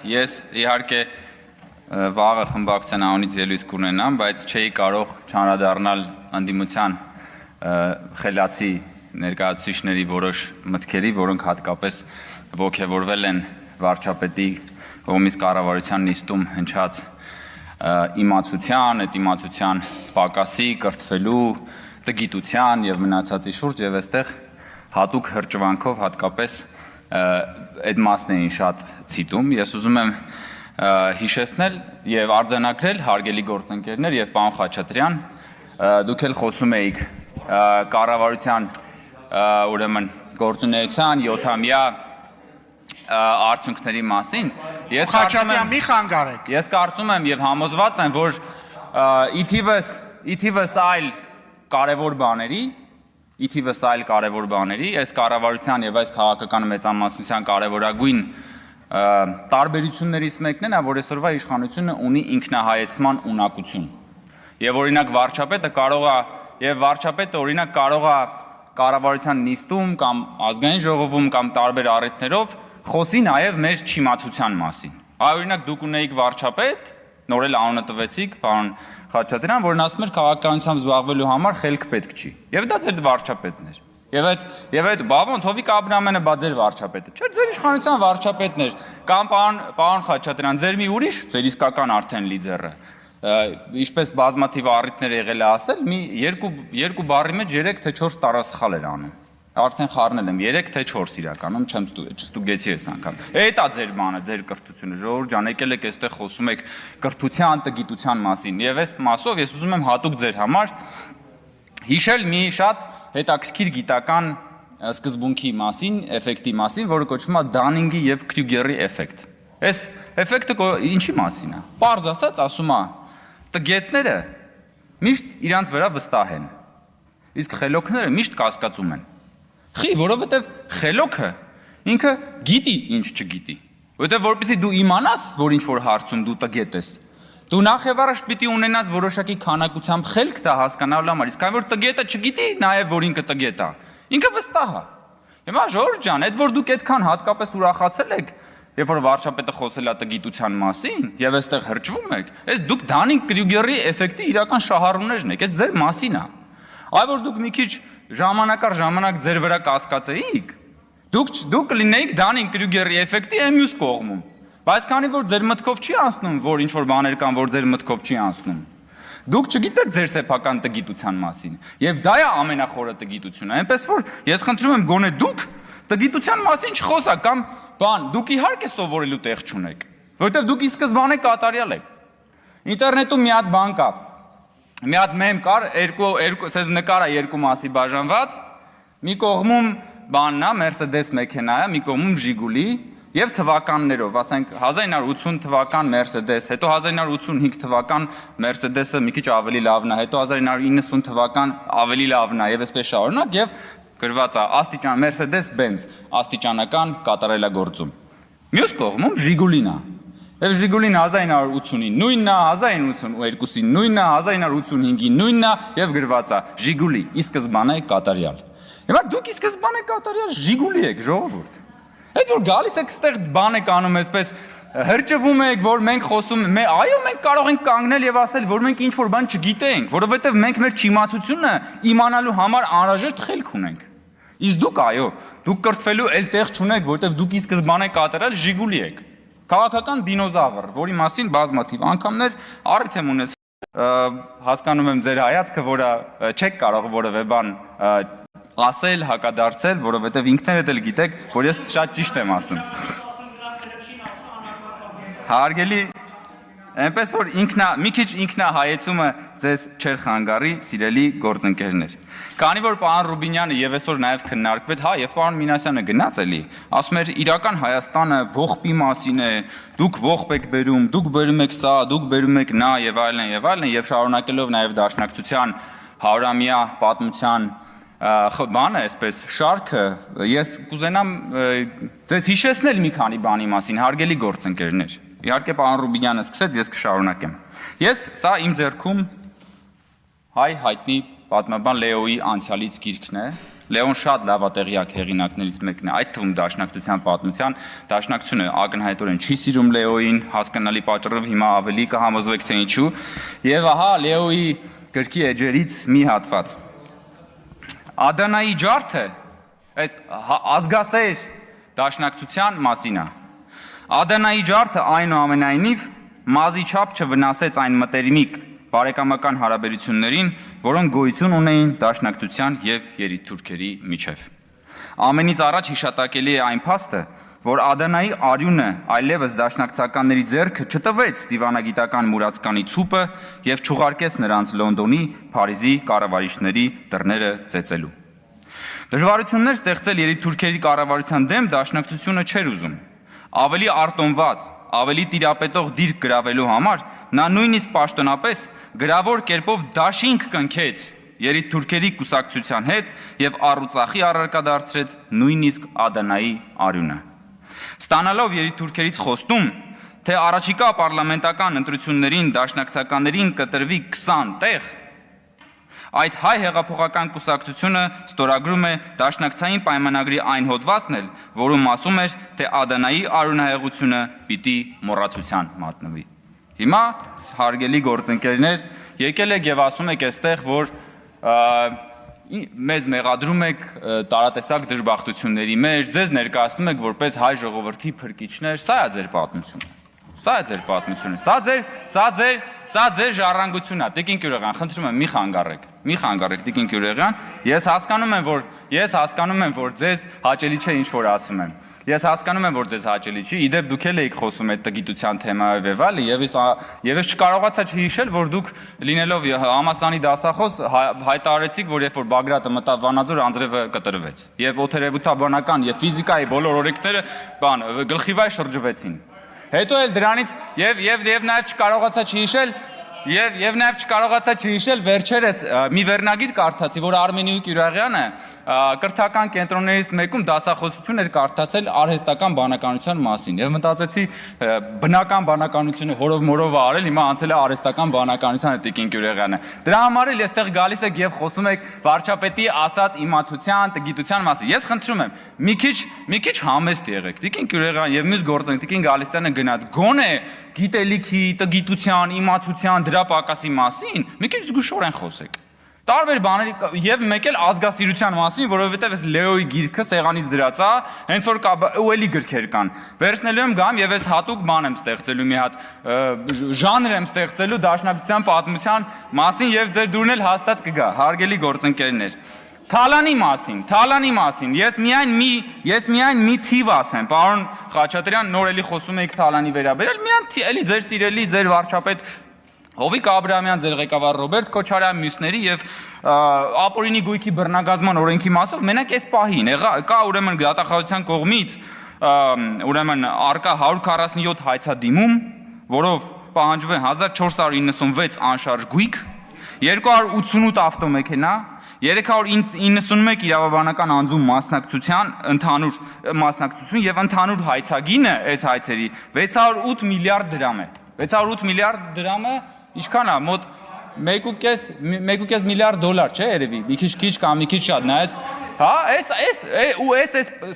ես իհարկե վաղը խմբակցության անունից ելույթ կունենամ, բայց չէի կարող չանդրադառնալ ընդդիմության խելացի ներկայացուցիչների որոշ մտքերի, որոնք հատկապես ոգևորվել են վարչապետի կողմից կառավարության նիստում հնչած իմացության, այդ իմացության պակասի, կրթվելու, տգիտության եւ մնացածի շուրջ եւ այստեղ հատուկ հրճվանքով հատկապես այդ մասն էին շատ ցիտում։ Ես ուզում եմ հիշեցնել եւ արձանագրել հարգելի գործընկերներ եւ պարոն Խաչատրյան, դուք էլ խոսում էիք կառավարության ուրեմն գործունեության 7-ամյա արդյունքների մասին։ Ես կարծում եմ եւ համոզված եմ, որ իթիվս այլ կարևոր բաների, այս կառավարության եւ այս քաղաքական մեծամասնության կարևորագույն տարբերություններից մեկն է, որ այսօրվա իշխանությունը ունի ինքնահայեցման ունակություն։ Եվ օրինակ վարչապետը օրինակ կարող է կառավարության նիստում կամ ազգային ժողովում կամ տարբեր առիթներով խոսի նաև մեր չիմացության մասին։ Օրինակ դուք ունեիք վարչապետ, նոր էլ անունը տվեցիք, պարոն Խաչատրյան, որն ասում էր քաղաքականությամբ զբաղվելու համար խելք պետք չի։ Եվ դա ձեր վարչապետն էր։ Եվ այդ բավոն Հովիկ Աբրահամյանը բա ձեր վարչապետը չէր, ձեր իշխանության վարչապետն էր, կամ պարոն Խաչատրյան, ձեր մի ուրիշ, ձեր իսկական արդեն լիդերը, ինչպես բազմաթիվ առիթներ եղել է ասել, մի երկու բառի մեջ 3 թե 4 տարասխալ էր անում։ Արդեն խառնել եմ 3 թե 4 իրականում, չստուգեցի այս անգամ։ Էտա ձեր բանը, ձեր կրթությունը, ժողովուրդ ջան, եկել եք այստեղ խոսում եք կրթության, տգիտության մասին։ Եվ այս մասով ես ուզում եմ հատուկ ձեր համար հիշել մի շատ հետաքրքիր գիտական սկզբունքի մասին, էֆեկտի մասին, որը կոչվում է Դանինգի եւ Քրյուգերի էֆեկտ։ Այս էֆեկտը ինչի մասին է։ Պարզ ասած, ասում է, տգետները միշտ իրանց վրա վստահ են, իսկ խելոքները միշտ կասկածում են։ Որովհետև խելոքը ինքը գիտի ինչ չգիտի, որովհետև որպեսզի դու իմանաս, որ ինչ-որ հարցում դու տգետ ես, դու նախ եւ առաջ պիտի ունենաս որոշակի քանակությամբ խելք դա հասկանալու համար, իսկ քանի որ տգետը չգիտի նաեւ որ ինքը տգետ է, ինքը վստահ է։ Հիմա ժողովուրդ ջան, այդ որ դուք այդքան հատկապես ուրախացել եք, երբ որ վարչապետը խոսել է տգիտության մասին եւ այստեղ հրճվում եք, այս դուք Դանինգ-Քրյուգերի էֆեկտի իրական շահառուներն եք, այդ ձեր մասին է։ Այ որ դուք մի քիչ ժամանակ առ ժամանակ ձեր վրա կասկածեիք, դուք կլինեիք Դանինգ-Քրյուգերի էֆեկտի մյուս կողմում, բայց քանի որ ձեր մտքով չի անցնում, որ ինչ-որ բաներ կան, որ ձեր մտքով չի անցնում, դուք չգիտեք ձեր սեփական տգիտության մասին, եւ դա է ամենախորը տգիտությունը, այնպես որ ես խնդրում եմ գոնե դուք տգիտության մասին չխոսաք կամ դուք իհարկե սովորելու տեղ չունեք, որովհետեւ դուք ի սկզբանե կատարյալ եք։ Ինտերնետում մի հատ բան կա, մի հատ մեմ կար, ասես նկար է երկու մասի բաժանված, մի կողմում բանն է, Mercedes մեքենա է, մի կողմում Ժիգուլի եւ թվականներով, ասենք 1980 թվական Mercedes, հետո 1985 թվական Mercedes-ը մի քիչ ավելի լավն է, հետո 1990 թվական ավելի լավն է եւ այսպես շարունակ եւ գրված է աստիճան Mercedes-Benz, աստիճանական կատարելագործում։ Մյուս կողմում Ժիգուլին է։ Եվ Ժիգուլին 1989-ին նույնն է, 1982-ին նույնն է, 1985-ին նույնն է եւ գրված է Ժիգուլի, ի սկզբանե կատարյալ։ Հիմա դուք ի սկզբանե կատարյալ Ժիգուլի եք, ժողովուրդ։ Այդ որ գալիս եք ստեղ բան եք անում այսպես հրճվում եք, որ մենք խոսում ենք, այո, մենք կարող ենք կանգնել եւ ասել, որ մենք ինչ որ բան չգիտենք, որովհետեւ մենք մեր չիմացությունը իմանալու համար անհրաժեշտ խելք ունենք։ Իսկ դուք այո, դուք կրթվելու այլ տեղ չունեք, որովհետեւ դուք ի սկզբանե կատարյալ Ժիգուլի եք։ Քաղաքական դինոզավր, որի մասին բազմաթիվ անգամներ առիթ եմ ունեցել, հասկանում եմ ձեր հայացքը, որը չեք կարող որևէ բան ասել, հակադարձել, որովհետև ինքներդ էլ գիտեք, որ ես շատ ճիշտ եմ ասում։ Հարգելի, այնպես որ մի քիչ ինքնահայեցումը ձեզ չեր խանգարի, սիրելի գործընկերներ։ Քանի որ պարոն Ռուբինյանը եւ այսօր նաեւ քննարկվեց, եւ պարոն Մինասյանը գնաց էլի, ասում էր իրական Հայաստանը ողբի մասին է, դուք ողբ եք բերում, դուք բերում եք սա, դուք բերում եք նա եւ այլն եւ շարունակելով նաեւ դաշնակցության 100-ամյա պատմության բանը, այսպես շարքը, ես կուզենամ ձեզ հիշեցնել մի քանի բանի մասին, հարգելի գործընկերներ։ Իհարկե պարոն Ռուբինյանը սկսեց, ես կշարունակեմ։ Սա իմ ձեռքում հայ հայտնի պատմաբան Լեոյի անցյալից գիրքն է, Լեոն շատ լավատեղյակ հեղինակներից մեկն է, այդ թվում Դաշնակցության պատմության, Դաշնակցությունը ակնհայտորեն չի սիրում Լեոյին, հասկանալի պատճառով հիմա ավելի կհամոզվեք թե ինչու, եւ ահա Լեոյի գրքի էջերից մի հատված։ Ադանայի ջարդը, այս ազգասեր Դաշնակցության մասին է։ Ադանայի ջարդը այնուամենայնիվ մազի չափ չվնասեց այն մտերմիկ բարեկամական հարաբերություններին, որոնք գոյություն ունեին Դաշնակցության եւ երիտթուրքերի միջև։ Ամենից առաջ հիշատակելի է այն փաստը, որ Ադանայի արյունը այլևս դաշնակցականների ձեռքը չտվեց դիվանագիտական մուրացկանի ցուպը եւ չուղարկեց նրանց Լոնդոնի, Փարիզի կառավարիչների դռները ծեծելու։ Դժվարություններ ստեղծել երիտթուրքերի կառավարության դեմ Դաշնակցությունը չէր ուզում։ Ավելի արտոնված, ավելի տիրապետող դիրք գրավելու համար նա նույնիսկ պաշտոնապես գրավոր կերպով դաշինք կնքեց երիտթուրքերի կուսակցության հետ եւ առուծախի առարկա դարձրեց նույնիսկ Ադանայի արյունը։ Ստանալով երիտթուրքերից խոստում, թե առաջիկա պարլամենտական ընտրություններին դաշնակցականներին կտրվի 20 տեղ, այդ հայ հեղափոխական կուսակցությունը ստորագրում է դաշնակցային պայմանագրի այն հոդվածն էլ, որում ասում էր, թե Ադանայի արյունահեղությունը պիտի մոռացության մատնվի։ Հիմա հարգելի գործընկերներ, եկել եք եւ ասում եք այստեղ, որ մեզ մեղադրում եք տարատեսակ դժբախտությունների մեջ, ձեզ ներկայացնում եք որպես հայ ժողովրդի փրկիչներ, սա է ձեր պատմությունը։ Սա է ձեր պատմությունը։ Սա ձեր ժառանգությունն է։ Տիկին Գյուրեղյան, խնդրում եմ, մի խանգարեք Տիկին Գյուրեղյան։ Ես հասկանում եմ, որ ձեզ հաճելի չէ ինչ որ ասում եմ։ Ես հասկանում եմ, որ ձեզ հաճելի չի, իդեպ դուք էլ եք խոսում այդ տգիտության թեմայով եւ այլն, եւ ես չկարողացա չհիշել, որ դուք լինելով համալսարանի դասախոս հայտարարեցիք, որ երբ որ Բագրատը մտավ Վանաձոր, անձրևը կտրվեց։ Եվ օդերևութաբանական եւ ֆիզիկայի բոլոր օրենքները գլխիվայր շրջվեցին։ Հետո էլ դրանից եւ նաեւ չկարողացա չհիշել վերջերս մի վերնագիր կարդացի, որ Արմենիու Կյուրեղյանը կրթական կենտրոններից մեկում դասախոսություն էր կարդացել արհեստական բանականության մասին եւ մտածեցի բնական բանականությունը հորով մորով արել, հիմա անցել է արհեստական բանականությանը Տիկին Գյուրեղյանը։ Դրա համար էլ այստեղ գալիս եք եւ խոսում եք վարչապետի ասած իմացության, տգիտության մասին։ Ես խնդրում եմ, մի քիչ համեստ եղեք։ Տիկին Գյուրեղյան եւ մյուս գործընկ Տիկին Գալստյանը գնաց գոնե գիտելիքի, տգիտության, իմացության, դրա պակասի մասին, մի քիչ զգուշորեն խոսեք։ Տարբեր բաների եւ մեկ էլ ազգասիրության մասին, որովհետեւ այս Լեոյի գիրքը սեղանից դրած է, հենց որ ու էլի գրքեր կան։ Վերցնելու եմ գամ եւ այս հատուկ բան եմ ստեղծելու մի հատ ժանր եմ ստեղծելու դաշնակցության պատմության մասին եւ ձեր դուրն էլ հաստատ կգա, հարգելի գործընկերներ։ Թալանի մասին։ Ես միայն մի թիվ ասեմ, պարոն Խաչատրյան, նոր էլի խոսում եք Թալանի վերաբերյալ, միայն էլի ձեր սիրելի, ձեր վարչապետ Հովիկ Աբրահամյան, ձեր ղեկավար Ռոբերտ Քոչարյան, մյուսների եւ ապօրինի գույքի բռնագազման օրենքի մասով մենակ այս պահին կա ուրեմն դատախազության կողմից ուրեմն արկա 147 հայցադիմում, որով պահանջվում է 1496 անշարժ գույք, 288 ավտոմեքենա, 391 իրավաբանական անձու մասնակցություն եւ ընդհանուր հայցագինը այս հայցերի 608 միլիարդ դրամ է։ 608 միլիարդ դրամը ինչքան է, մոտ 1.5 միլիարդ դոլար, չէ՞ երևի, մի քիչ կամ մի քիչ շատ, նայած, հա,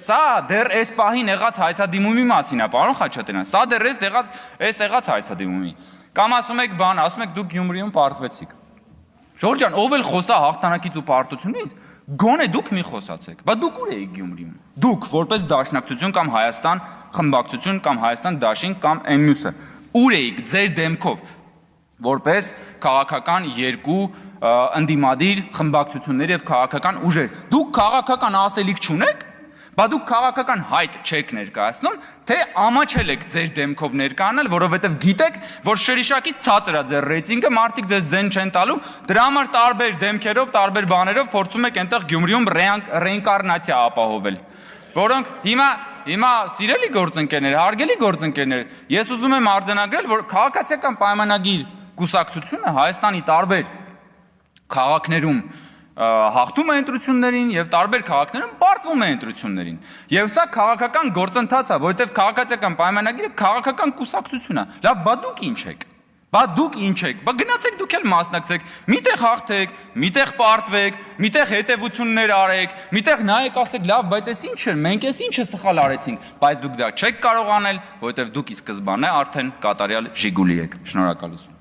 սա դեռ այս պահին եղած հայցադիմումի մասին է, պարոն Խաչատրյան, սա դեռ այս եղած հայցադիմումի։ Կամ ասում եք բան, ասում եք դուք Գյումրիում պարտվեցիք։ Ժորժ ջան, ով էլ խոսա հաղթանակից ու պարտությունից, գոնե դուք մի խոսացեք, բա դուք ուր էիք Գյումրիում։ Դուք որպես Դաշնակցություն կամ Հայաստան խմբակցություն կամ Հայաստան Դաշինք կամ Էմյուսը, ուր էիք ձեր դեմքով, որպես քաղաքական երկու ընդդիմադիր խմբակցություններ եւ քաղաքական ուժեր։ Դուք քաղաքական ասելիք չունեք, բա դուք քաղաքական հայտ չեք ներկայացնում, թե ամաչել եք ձեր դեմքով ներկայանալ, որովհետև գիտեք, որ շրիշակից ցածր է ձեր ռեյտինգը, մարդիկ ձեզ ձեն չեն տալու, դրա համար տարբեր դեմքերով, տարբեր բաներով փորձում եք այնտեղ Գյումրիում ռեինկարնացիա ապահովել, որոնք հիմա սիրելի գործընկերներ, հարգելի գործընկերներ, ես ուզում եմ արձանագրել, որ քաղաքացիական պայմանագիր կուսակցությունը Հայաստանի տարբեր քաղաքներում հաղթում է ընտրություններին եւ տարբեր քաղաքներում պարտվում է ընտրություններին։ Եվ սա քաղաքական գործընթաց է, որովհետեւ քաղաքացիական պայմանագիրը քաղաքական կուսակցություն է։ Լավ, բա դուք ինչ եք։ Բա դուք ինչ եք, բա գնացեք դուք էլ մասնակցեք, միտեղ հաղթեք, միտեղ պարտվեք, միտեղ հետևություններ արեք, միտեղ նայեք ասեք լավ, բայց այս ինչ է, մենք այս ինչը սխալ արեցինք, բայց դուք դա չեք կարող անել, որովհետև դուք ի սկզբանե արդեն կատարյալ Ժիգուլի եք։ Շնորհակալություն։